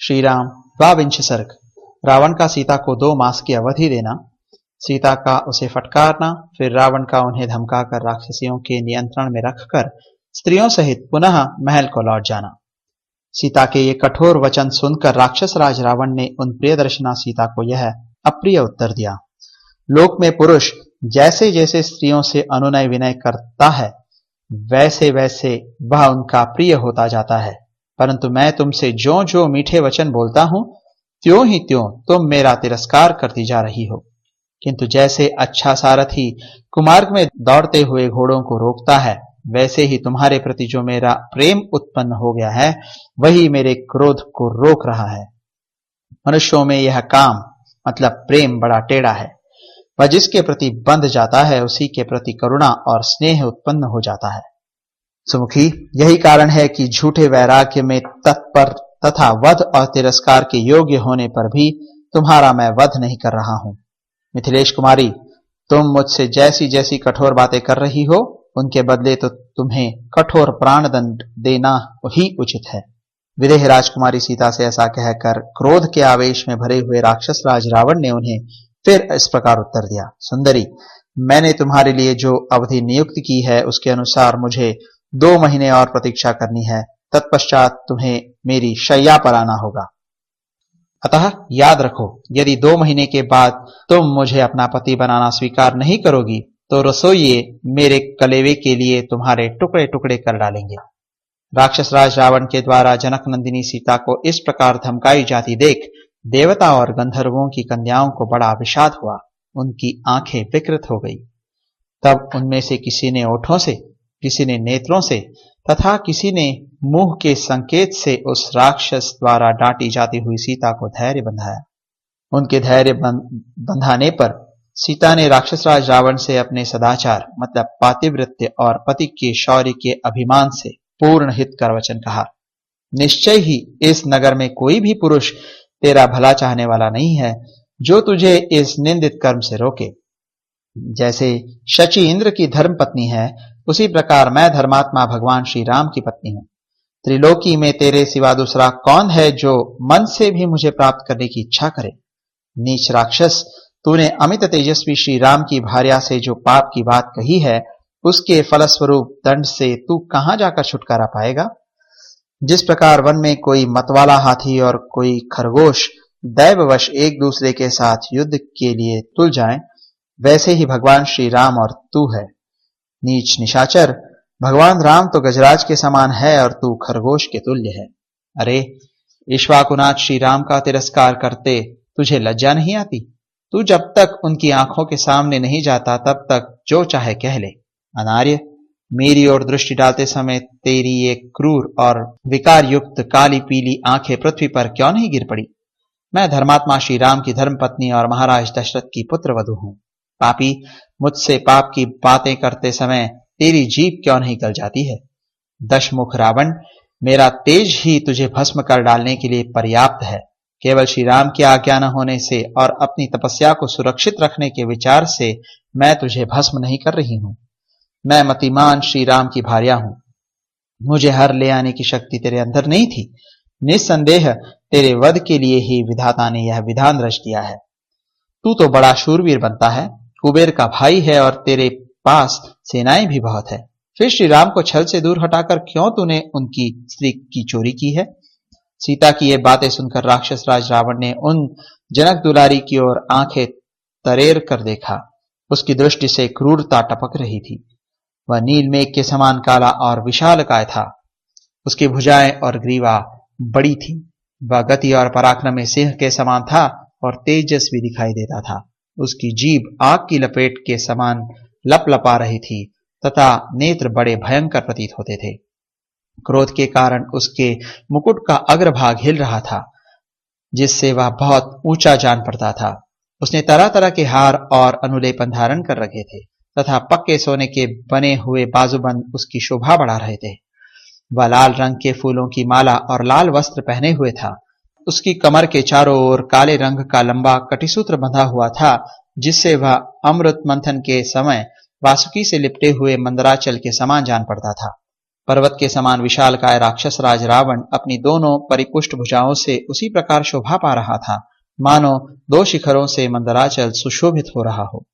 श्री राम द्वाविंश सर्ग। रावण का सीता को 2 मास की अवधि देना, सीता का उसे फटकारना, फिर रावण का उन्हें धमकाकर राक्षसियों के नियंत्रण में रखकर स्त्रियों सहित पुनः महल को लौट जाना। सीता के ये कठोर वचन सुनकर राक्षस राज रावण ने उन प्रियदर्शना सीता को यह अप्रिय उत्तर दिया। लोक में पुरुष जैसे जैसे स्त्रियों से अनुनय विनय करता है वैसे वैसे वह उनका प्रिय होता जाता है, परंतु मैं तुमसे जो जो मीठे वचन बोलता हूं त्यों ही त्यों तुम मेरा तिरस्कार करती जा रही हो। किंतु जैसे अच्छा सारथी कुमार्ग में दौड़ते हुए घोड़ों को रोकता है, वैसे ही तुम्हारे प्रति जो मेरा प्रेम उत्पन्न हो गया है वही मेरे क्रोध को रोक रहा है। मनुष्यों में यह काम मतलब प्रेम बड़ा टेढ़ा है। वह जिसके प्रति बंध जाता है उसी के प्रति करुणा और स्नेह उत्पन्न हो जाता है। सुमुखी, यही कारण है कि झूठे वैराग्य में तत्पर तथा वध और तिरस्कार के योग्य होने पर भी तुम्हारा मैं वध नहीं कर रहा हूं। मिथिलेश कुमारी, तुम मुझसे जैसी जैसी कठोर बातें कर रही हो उनके बदले तो तुम्हें कठोर प्राणदंड देना ही उचित है। विदेह राजकुमारी सीता से ऐसा कहकर क्रोध के आवेश में भरे हुए राक्षस राज रावण ने उन्हें फिर इस प्रकार उत्तर दिया। सुंदरी, मैंने तुम्हारे लिए जो अवधि नियुक्त की है उसके अनुसार मुझे 2 महीने और प्रतीक्षा करनी है। तत्पश्चात तुम्हें मेरी शैया पर आना होगा। अतः याद रखो, यदि 2 महीने के बाद तुम मुझे अपना पति बनाना स्वीकार नहीं करोगी तो रसोइये मेरे कलेवे के लिए तुम्हारे टुकड़े टुकड़े कर डालेंगे। राक्षस राज रावण के द्वारा जनक नंदिनी सीता को इस प्रकार धमकाई जाती देख देवता और गंधर्वों की कन्याओं को बड़ा विषाद हुआ। उनकी आंखें विकृत हो गई। तब उनमें से किसी ने ओठों से, किसी ने नेत्रों से तथा किसी ने मुंह के संकेत से उस राक्षस द्वारा डांटी जाती हुई सीता को धैर्य बंधाया। उनके धैर्य बंधाने पर सीता ने राक्षस राज रावण से अपने सदाचार मतलब पातिव्रत्य और पति के शौर्य के अभिमान से पूर्ण हित कर वचन कहा। निश्चय ही इस नगर में कोई भी पुरुष तेरा भला चाहने वाला नहीं है जो तुझे इस निंदित कर्म से रोके। जैसे शची इंद्र की धर्म पत्नी है, उसी प्रकार मैं धर्मात्मा भगवान श्री राम की पत्नी हूं। त्रिलोकी में तेरे सिवा दूसरा कौन है जो मन से भी मुझे प्राप्त करने की इच्छा करे। नीच राक्षस, तूने अमित तेजस्वी श्री राम की भार्या से जो पाप की बात कही है उसके फलस्वरूप दंड से तू कहां जाकर छुटकारा पाएगा। जिस प्रकार वन में कोई मतवाला हाथी और कोई खरगोश दैववश एक दूसरे के साथ युद्ध के लिए तुल जाएं, वैसे ही भगवान श्री राम और तू है। नीच निशाचर, भगवान राम तो गजराज के समान है और तू खरगोश के तुल्य है। अरे ईश्वाकुनाथ श्री राम का तिरस्कार करते तुझे लज्जा नहीं आती? तू जब तक उनकी आंखों के सामने नहीं जाता तब तक जो चाहे कह ले। अनार्य, मेरी ओर दृष्टि डालते समय तेरी ये क्रूर और विकार युक्त काली पीली आंखें पृथ्वी पर क्यों नहीं गिर पड़ी? मैं धर्मात्मा श्री राम की धर्मपत्नी और महाराज दशरथ की पुत्र वधू हूं। पापी, मुझसे पाप की बातें करते समय तेरी जीभ क्यों नहीं गल जाती है? दशमुख रावण, मेरा तेज ही तुझे भस्म कर डालने के लिए पर्याप्त है। केवल श्री राम की आज्ञा न होने से और अपनी तपस्या को सुरक्षित रखने के विचार से मैं तुझे भस्म नहीं कर रही हूं। मैं मतिमान श्री राम की भार्या हूं। मुझे हर ले आने की शक्ति तेरे अंदर नहीं थी। निस्संदेह तेरे वध के लिए ही विधाता ने यह विधान रच दिया है। तू तो बड़ा शूरवीर बनता है, कुबेर का भाई है और तेरे पास सेनाएं भी बहुत है। फिर श्री राम को छल से दूर हटाकर क्यों तूने उनकी स्त्री की चोरी की है? सीता की ये बातें सुनकर राक्षस राज रावण ने उन जनक दुलारी की ओर आंखें तरेर कर देखा। उसकी दृष्टि से क्रूरता टपक रही थी। वह नील मेघ के समान काला और विशालकाय था। उसकी भुजाएं और ग्रीवा बड़ी थी। वह गति और पराक्रम में सिंह के समान था और तेजस्वी दिखाई देता था। उसकी जीभ आग की लपेट के समान लपलपा रही थी तथा नेत्र बड़े भयंकर प्रतीत होते थे। क्रोध के कारण उसके मुकुट का अग्रभाग हिल रहा था, जिससे वह बहुत ऊंचा जान पड़ता था। उसने तरह तरह के हार और अनुलेपन धारण कर रखे थे तथा पक्के सोने के बने हुए बाजूबंद उसकी शोभा बढ़ा रहे थे। वह लाल रंग के फूलों की माला और लाल वस्त्र पहने हुए था। उसकी कमर के चारों ओर काले रंग का लंबा कटिसूत्र बंधा हुआ था, जिससे वह अमृत मंथन के समय वासुकी से लिपटे हुए मंदराचल के समान जान पड़ता था। पर्वत के समान विशालकाय राक्षस राज रावण अपनी दोनों परिपुष्ट भुजाओं से उसी प्रकार शोभा पा रहा था मानो दो शिखरों से मंदराचल सुशोभित हो रहा हो।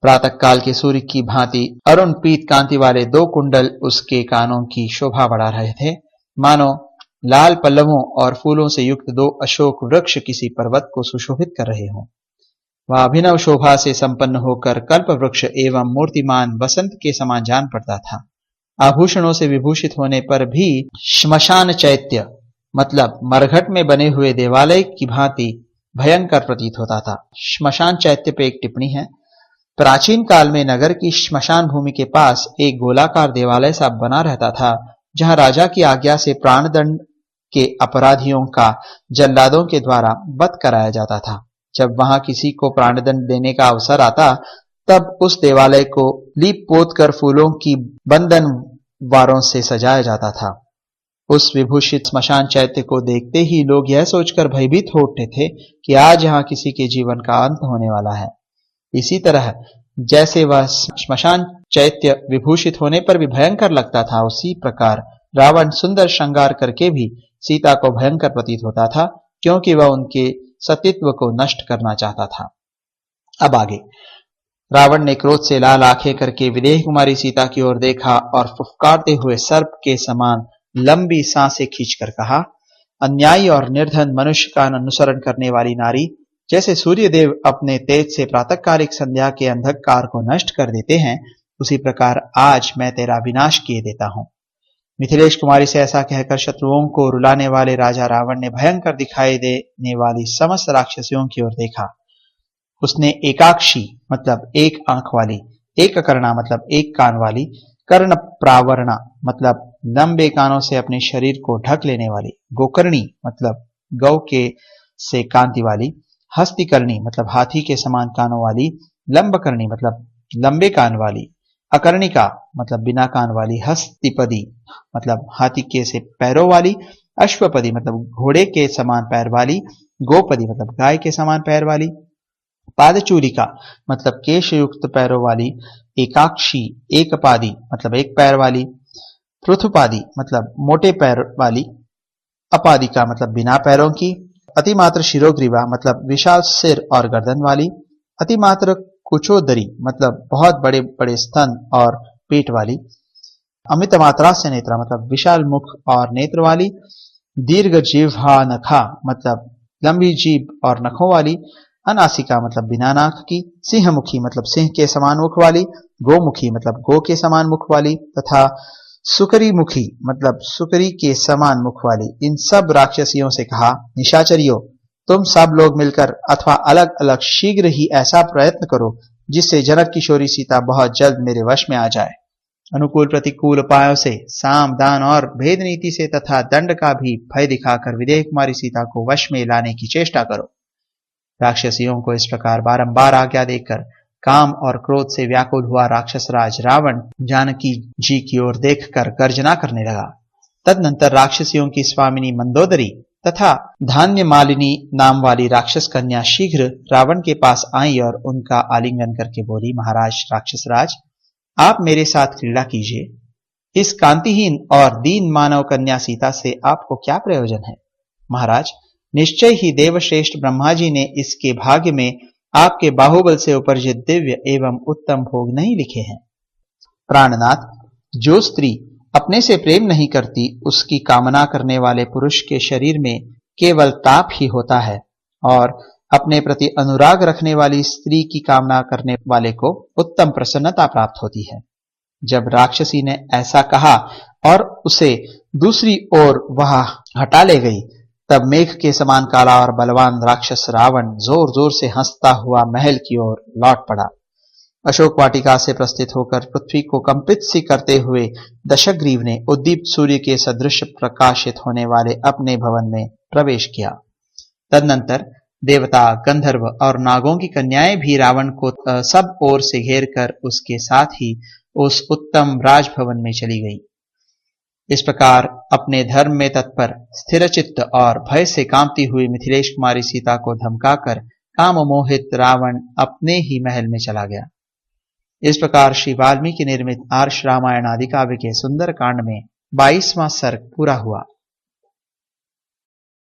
प्रातः काल के सूर्य की भांति अरुण पीत कांति वाले दो कुंडल उसके कानों की शोभा बढ़ा रहे थे, मानो लाल पल्लवों और फूलों से युक्त दो अशोक वृक्ष किसी पर्वत को सुशोभित कर रहे हों। वह अभिनव शोभा से संपन्न होकर कल्प वृक्ष एवं मूर्तिमान वसंत के समान जान पड़ता था। आभूषणों से विभूषित होने पर भी श्मशान चैत्य मतलब मरघट में बने हुए देवालय की भांति भयंकर प्रतीत होता था। श्मशान चैत्य पे एक टिप्पणी है। प्राचीन काल में नगर की श्मशान भूमि के पास एक गोलाकार देवालय सा बना रहता था, जहां राजा की आज्ञा से प्राणदंड के अपराधियों का जल्लादों के द्वारा वध कराया जाता था। जब वहां किसी को प्राणदंड देने का अवसर आता, तब उस देवालय को लीप पोत कर फूलों की बंधन वारों से सजाया जाता था। उस विभूषित श्मशान चैत्य को देखते ही लोग यह सोचकर भयभीत हो उठते थे कि आज यहाँ किसी के जीवन का अंत होने वाला है। इसी तरह जैसे वह श्मशान चैत्य विभूषित होने पर भी भयंकर लगता था, उसी प्रकार रावण सुंदर श्रृंगार करके भी सीता को भयंकर प्रतीत होता था, क्योंकि वह उनके सतीत्व को नष्ट करना चाहता था। अब आगे रावण ने क्रोध से लाल आंखें करके विदेह कुमारी सीता की ओर देखा और फुफकारते हुए सर्प के समान लंबी सांसें खींचकर कहा, अन्यायी और निर्धन मनुष्य का अनुसरण करने वाली नारी, जैसे सूर्यदेव अपने तेज से प्रातःकालिक संध्या के अंधकार को नष्ट कर देते हैं, उसी प्रकार आज मैं तेरा विनाश किए देता हूं। मिथिलेश कुमारी से ऐसा कहकर शत्रुओं को रुलाने वाले राजा रावण ने भयंकर दिखाई देने वाली समस्त राक्षसियों की ओर देखा। उसने एकाक्षी मतलब एक आंख वाली, एक कर्णा मतलब एक कान वाली, कर्ण प्रावरणा मतलब लंबे कानों से अपने शरीर को ढक लेने वाली, गोकर्णी मतलब गौ के से कांति वाली, हस्तिकर्णी मतलब हाथी के समान कानों वाली, लंबकर्णी मतलब लंबे कान वाली, अकर्णिका मतलब बिना कान वाली, हस्तिपदी मतलब हाथी के से पैरों वाली, अश्वपदी मतलब घोड़े के समान पैर वाली, गोपदी मतलब गाय के समान पैर वाली, पादचूलिका मतलब केश युक्त पैरों वाली, एकाक्षी एकपादी मतलब एक पैर वाली, पृथुपादी मतलब मोटे पैर वाली, अपादिका मतलब बिना पैरों की, अतिमात्र शिरोग्रीवा मतलब विशाल सिर और गर्दन वाली, अतिमात्र कुचोदरी मतलब बहुत बड़े बड़े स्तन और पेट वाली, अमित मात्रास्य नेत्र मतलब विशाल मुख और नेत्र वाली, दीर्घ जिह्वा नखा मतलब लंबी जीभ और नखों वाली, अनासिका मतलब बिना नाक की, सिंहमुखी मतलब सिंह के समान मुख वाली, गोमुखी मतलब गो के समान मुख वाली तथा सुकरी मुखी मतलब सुकरी के समान मुख वाली। इन सब राक्षसियों से कहा, निशाचरियों, तुम सब लोग मिलकर अथवा अलग अलग शीघ्र ही ऐसा प्रयत्न करो जिससे जनक किशोरी सीता बहुत जल्द मेरे वश में आ जाए। अनुकूल प्रतिकूल उपायों से, साम दान और भेद नीति से तथा दंड का भी भय दिखाकर विदेह कुमारी सीता को वश में लाने की चेष्टा करो। राक्षसियों को इस प्रकार बारंबार आज्ञा देकर काम और क्रोध से व्याकुल हुआ राक्षस राज रावण जानकी जी की ओर देखकर गर्जना करने लगा। तदनंतर राक्षसियों की स्वामिनी मंदोदरी तथा धान्य मालिनी नाम वाली राक्षस कन्या शीघ्र रावण के पास आई और उनका आलिंगन करके बोली, महाराज राक्षस राज, आप मेरे साथ क्रीड़ा कीजिए। इस कांतिहीन और दीन मानव कन्या सीता से आपको क्या प्रयोजन है? महाराज, निश्चय ही देवश्रेष्ठ ब्रह्मा जी ने इसके भाग्य में आपके बाहुबल से उपर्जित दिव्य एवं उत्तम भोग नहीं लिखे हैं। प्राणनाथ, जो स्त्री अपने से प्रेम नहीं करती, उसकी कामना करने वाले पुरुष के शरीर में केवल ताप ही होता है, और अपने प्रति अनुराग रखने वाली स्त्री की कामना करने वाले को उत्तम प्रसन्नता प्राप्त होती है। जब राक्षसी ने ऐसा कहा और उसे दूसरी ओर वह हटा ले गई, तब मेघ के समान काला और बलवान राक्षस रावण जोर जोर से हंसता हुआ महल की ओर लौट पड़ा। अशोक वाटिका से प्रस्थित होकर पृथ्वी को कंपित सी करते हुए दशग्रीव ने उद्दीप्त सूर्य के सदृश प्रकाशित होने वाले अपने भवन में प्रवेश किया। तदनंतर देवता, गंधर्व और नागों की कन्याएं भी रावण को सब ओर से घेर कर उसके साथ ही उस उत्तम राजभवन में चली गई। इस प्रकार अपने धर्म में तत्पर, स्थिरचित्त और भय से कांपती हुई मिथिलेश कुमारी सीता को धमकाकर काम मोहित रावण अपने ही महल में चला गया। इस प्रकार श्री वाल्मीकि निर्मित आर्ष रामायण आदि काव्य के सुंदर कांड में 22वां सर्ग पूरा हुआ।